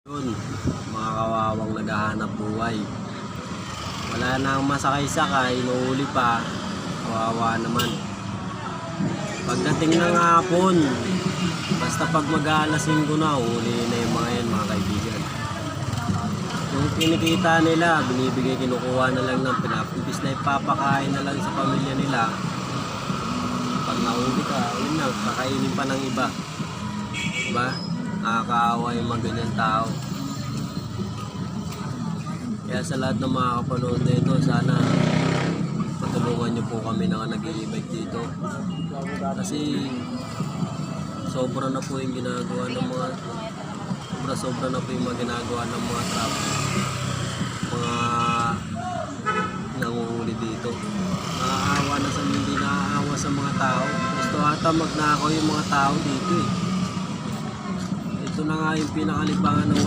Yun, mga kawawang naghahanap buhay. Wala nang masakay-sakay, inuuli pa. Kawawa naman. Pagdating ng hapon, basta pag mag-aalas 5 na, uli na yung mga yan, mga kaibigan. Yung kinikita nila, binibigay, kinukuha na lang ng pinapimpis na ipapakain na lang sa pamilya nila. Pag nahuli ka, yun na, kakainin pa ng iba. Diba? Nakakaawa yung mga ganyan tao. Kaya sa lahat ng mga kapanood nito, sana patulungan nyo po kami na nag-i-e-bike dito. Kasi sobra na po yung ginagawa ng mga sobra na po yung mga ginagawa ng mga traffic, mga nanguhuli dito. Nakakaawa na sa hindi nakakaawa sa mga tao. Gusto ata magnakaw yung mga tao dito eh. Ito na nga yung pinakalibangan ng